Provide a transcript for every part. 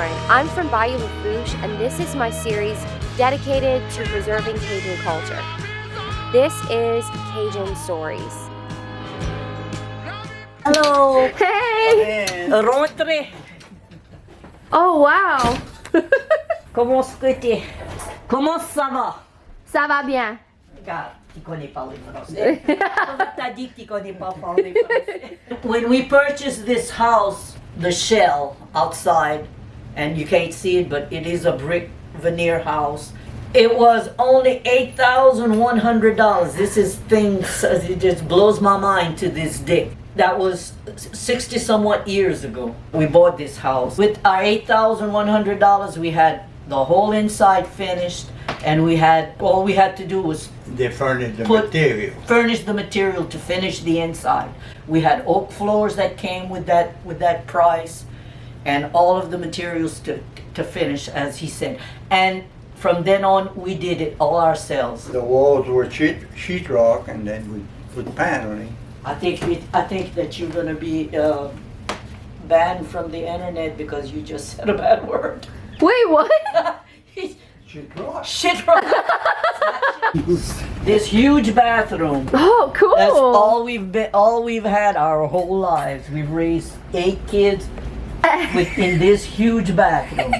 Lauren. I'm from Bayou, and this is my series dedicated to preserving Cajun culture. This is Cajun Stories. Hello! Hey! Rentrez! Oh wow! Comment est-ce? Comment ça va? Ça va bien. Regarde, tu connais pas le français. T'as dit que tu connais pas parler français. When we purchased this house, the shell outside, and you can't see it, but it is a brick veneer house. It was only $8,100. This is things, it just blows my mind to this day. That was 60 somewhat years ago. We bought this house. With our $8,100, we had the whole inside finished, and all we had to do was They furnished the material. furnish the material to finish the inside. We had oak floors that came with that price, and all of the materials to finish, as he said. And from then on, we did it all ourselves. The walls were sheetrock, and then we put paneling. I think that you're gonna be banned from the internet because you just said a bad word. Wait, what? Sheetrock. Shit. This huge bathroom. Oh, cool. That's all we've had our whole lives. We've raised 8 kids in this huge bathroom.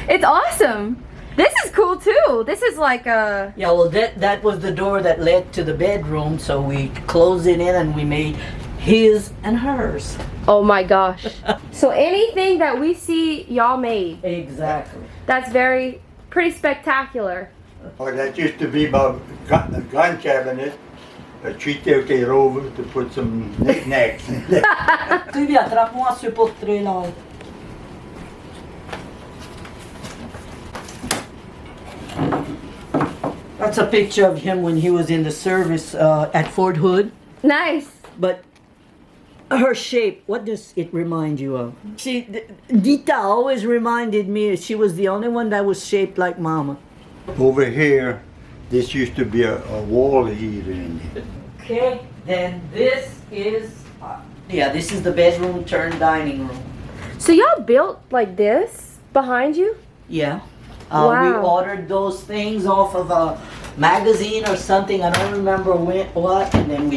It's awesome. This is cool too. This is like a... Yeah, well, that was the door that led to the bedroom, so we closed it in and we made his and hers. Oh my gosh. So anything that we see y'all made, Exactly. that's pretty spectacular. Oh, that used to be my gun cabinet. She took it over to put some knickknacks in there. Sylvia, attrape-moi ce portrait-là. That's a picture of him when he was in the service at Fort Hood. Nice. But her shape, what does it remind you of? Nita always reminded me she was the only one that was shaped like Mama. Over here, this used to be a wall heater in it. Okay, then this is the bedroom turned dining room. So y'all built like this behind you? Yeah. We Wow. ordered those things off of a magazine or something. I don't remember what. And then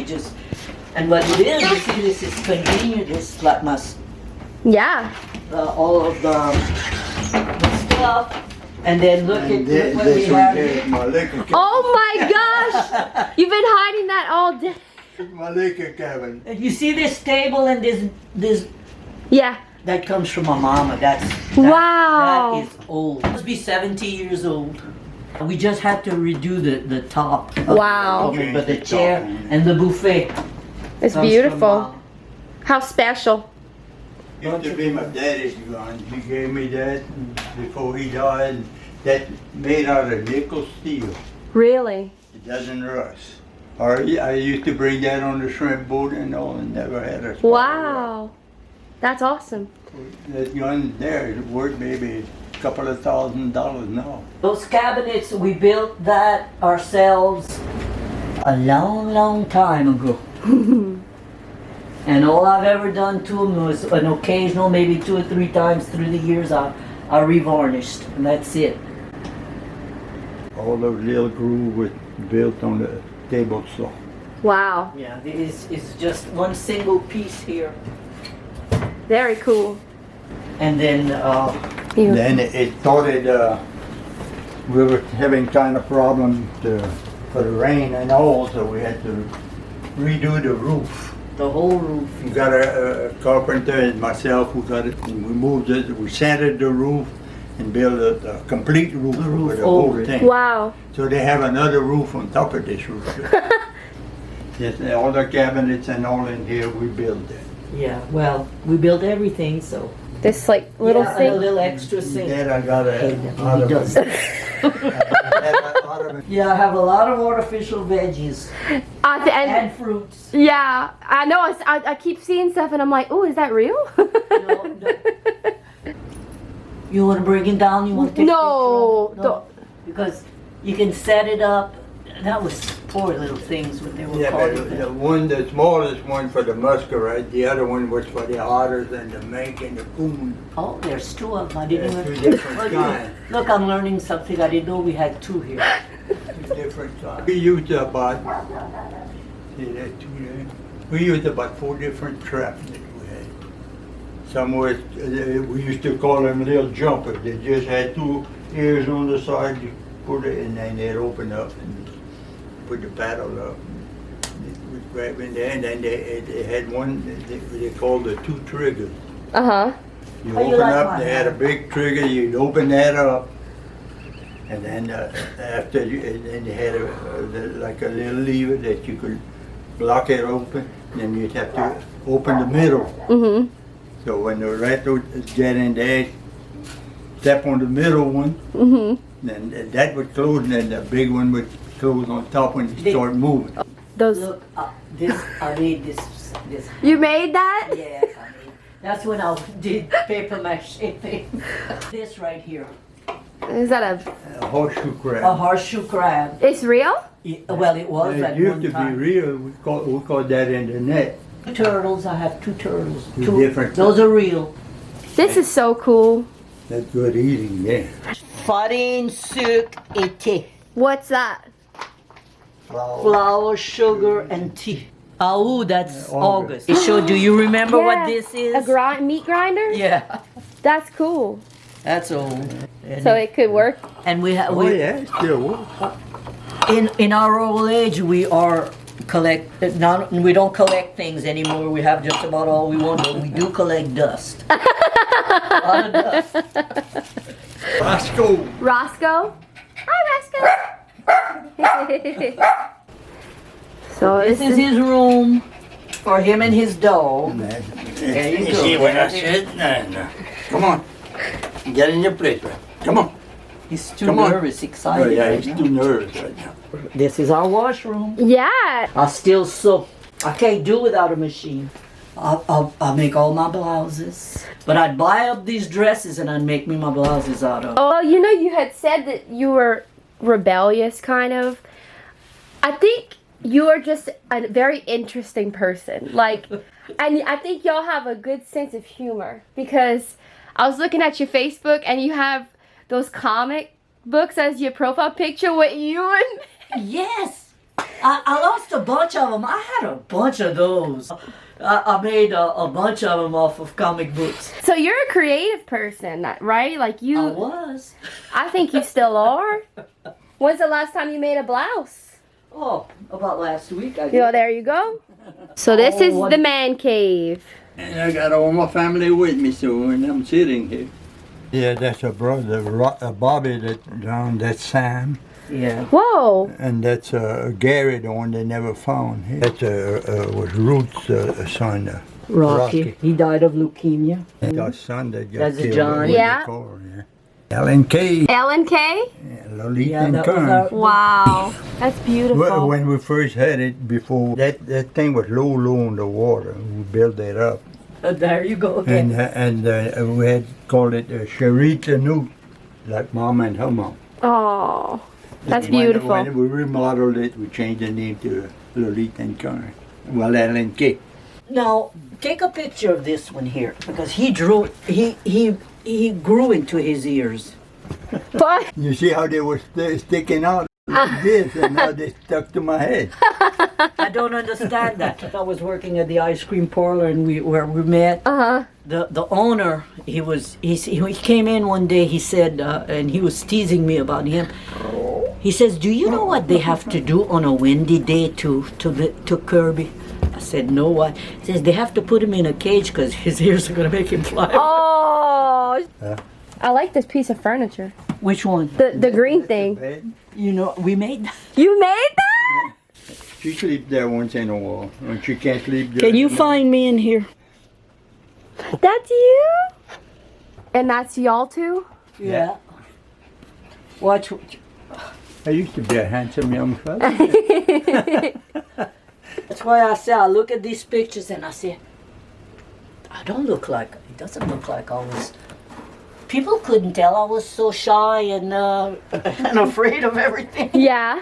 and what it is, you see, this is convenient. It's like Yeah. all of the stuff. And then look what we This one have here here. is my liquor cabinet. Oh my gosh. You've been hiding that all day. My liquor cabinet. And you see this table and this Yeah. that comes from my mama. Wow. That is old. It must be 70 years old. We just had to redo the top. Wow. of it, but the chair and the buffet. It's comes from beautiful. Mama. How special. Used to be my daddy's gun. He gave me that before he died. That made out of nickel steel. Really? It doesn't rust. Or I used to bring that on the shrimp boat and all, and never had a spot. Wow. That's awesome. That gun there is worth maybe a couple of $1,000 now. Those cabinets, we built that ourselves a long, long time ago. And all I've ever done to them was an occasional, maybe 2 or 3 times through the years, I revarnished, and that's it. All those little grooves were built on the table saw. Wow. Yeah, it's just one single piece here. Very cool. And then, Beautiful. Then it started, we were having kind of problem for the rain and all, so we had to redo the roof. the whole roof. We got a carpenter and myself who got it, and we moved it, we sanded the roof and built a complete roof The roof over the whole over it. thing. Wow. So they have another roof on top of this roof. Yes, all the cabinets and all in here, we built it. Yeah, well, we built everything, so. This like little Yeah, and a thing. little extra sink. Then I got Hey, a, he does. out of it. Yeah, I have a lot of artificial veggies And and fruits. yeah, I know. I keep seeing stuff and I'm like, oh, is that real? No. You want to bring it down? You want to take a No, picture of it? No, because you can set it up. That was four little things when they were Yeah, called. but the smallest one for the muscarite, the other one was for the otters and the mink and the coon. Oh, there's two of them. I didn't There's even. two different kinds. Look, I'm learning something. I didn't know we had two here. Two different kinds. We used about, see that two there? We used about 4 different traps that we had. Some was, we used to call them little jumpers. They just had 2 ears on the side. You put it and then they'd open up and put the paddle up. It was grab in there, and then they had one they called the 2 triggers. Uh-huh. You How you open like up, mine? they had a big trigger, you'd open that up, and then after you, and then they had like a little lever that you could block it open, and then you'd have to open the middle. Mm-hmm. So when the rat would get in there, step on the middle one, Mm-hmm. then that would close, and then the big one would close on top when you start moving. Those. Look, this I made this. You made that? Yes, I made. That's when I did paper mache thing. This right here, Is that A horseshoe crab. a horseshoe crab. It's real? Well, it was It at used one to be time. real. We called that in the net. 2 turtles. I have 2 turtles. Two different- Those are real. This is so cool. That's good eating, yeah. Farine, sucre, et thé. What's that? Flour, sugar, and tea. Oh, that's August. August. So, do you remember what Yeah, this is? A meat grinder? Yeah, That's cool. that's old. So it could work. And we have Oh yeah, it still works. in our old age we are we don't collect things anymore. We have just about all we want, but we do collect dust. A lot of dust. Roscoe. Roscoe? Hi, Roscoe. So This is his room for him and his dog. There you go. see what I said? No. Come on. Get in your place, man. Come on. He's too Come on. nervous, Oh, excited. yeah, right he's now. too nervous right now. This is our washroom. Yeah. I still sew. I can't do without a machine. I make all my blouses. But I'd buy up these dresses and I'd make me my blouses out of. Oh, you know, you had said that you were rebellious, kind of. I think you are just a very interesting person. Like, and I think y'all have a good sense of humor, because I was looking at your Facebook and you have those comic books as your profile picture with you and... Yes! I lost a bunch of them. I had a bunch of those. I made a bunch of them off of comic books. So you're a creative person, right? Like you... I was. I think you still are. When's the last time you made a blouse? Oh, about last week I You did. know, there you go. So this is the man cave. And I got all my family with me, so when I'm sitting here. Yeah, that's a brother, Bobby, that drowned. That's Sam. Yeah. Whoa. And that's Gary, the one they never found. That's was Ruth's son, Rocky. He died of leukemia. And our son that got That's killed John. in Yeah. the car, yeah. L&K, L&K? Lolita Yeah, and that was Kern. our... Wow. That's beautiful. When we first had it, before that thing was low in the water, we built it up, There you go and again. we had called it Sharita Newt, like Mom and her mom. Oh, that's And beautiful. When we remodeled it, we changed the name to Lolita and Kern. Well, L&K. Now, take a picture of this one here, because he grew into his ears. But You see how they were sticking out like this, and now they stuck to my head. I don't understand that. I was working at the ice cream parlor, and where we met. The owner, he came in one day. He said, and he was teasing me about him. He says, "Do you know what they have to do on a windy day to Kirby?" I said, "No, what?" He says, "They have to put him in a cage because his ears are gonna make him fly." oh, Huh? I like this piece of furniture. Which one? The green thing. Bed. You know, we made that. You made that? She sleeps there once in a while. When she can't sleep there. Can you find me in here? That's you? And that's y'all too? Yeah. Watch. I used to be a handsome young fellow. That's why I say I look at these pictures and I say, I don't look like. It doesn't look like I was. People couldn't tell I was so shy and and afraid of everything. Yeah.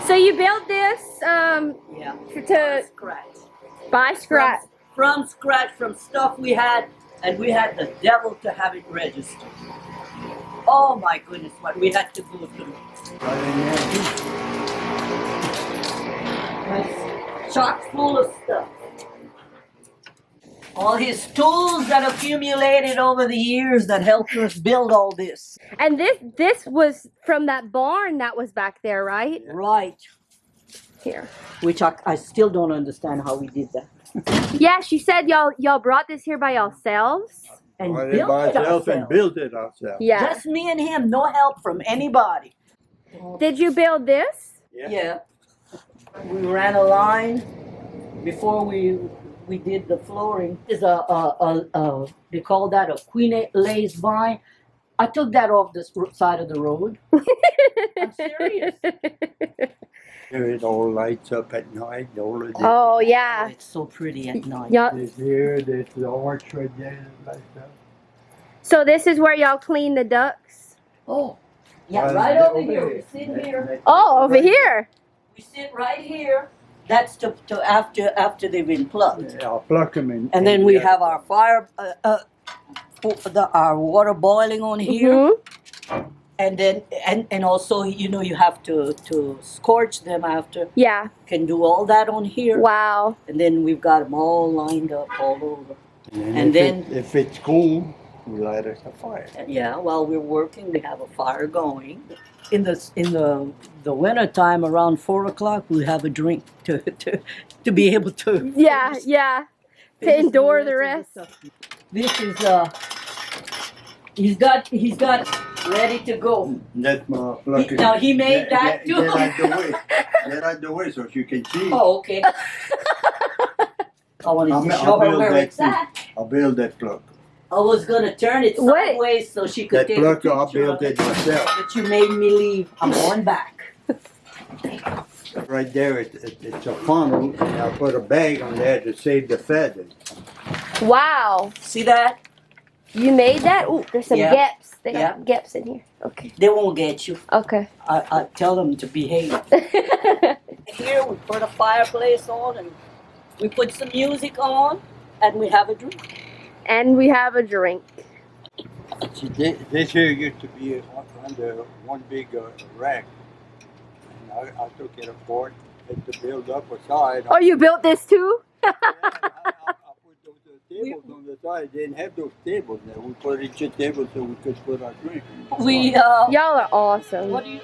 So you built this Yeah. to Scratch. by scratch. From scratch, from stuff we had, and we had the devil to have it registered. Oh my goodness, what we had to go through. It's chock full of stuff. All his tools that accumulated over the years that helped us build all this. And this was from that barn that was back there, right? Right. Here. Which I still don't understand how we did that. Yeah, she said y'all brought this here by yourselves. And Bought it built by it ourselves and ourselves. built it ourselves. Yeah. Just me and him, no help from anybody. Did you build this? Yeah. We ran a line before we did the flooring. Is they call that a queen lace vine. I took that off the side of the road. I'm serious. It all lights up at night. All of this. Oh yeah. It's so pretty at night. Y'all. This here, this the orange right there, like that. So this is where y'all clean the ducks. Oh, yeah, Well, right over here. there. We sit here. Oh, over here. We sit right here. That's to after they've been plucked. Yeah, I'll pluck them in. And then we have our fire, our water boiling on here. Mhm. And then, and also, you know, you have to scorch them after. Yeah. Can do all that on here. Wow. And then we've got them all lined up all over. And then, if it's cool, we light us a fire. yeah, while we're working, we have a fire going. In the winter time, around 4 o'clock, we have a drink to be able to. Yeah, yeah. To endure the rest. This is he's got ready to go. That's my pluck. Now he made that too. Get out the way. Get out the way so you can see. Oh, okay. I wanted to show her where it's at. I'll build that plug. I was gonna turn it What? sideways so she could That take a plug, picture I'll of build it. it myself. But you made me leave. I'm going back. Right there, it's a funnel, and I'll put a bag on there to save the feathers. Wow. See that? You made that? Ooh, there's some Yeah. gaps. They got Yeah. gaps in here. Okay. They won't get you. Okay. I tell them to behave. Here we put a fireplace on and we put some music on and we have a drink. And we have a drink. See, this here used to be under one big rack. And I took it apart and to build up a side. Oh, you built this too? I put those tables on the side. Didn't have those tables there. We put each table so we could put our drink. We Y'all are awesome. what do you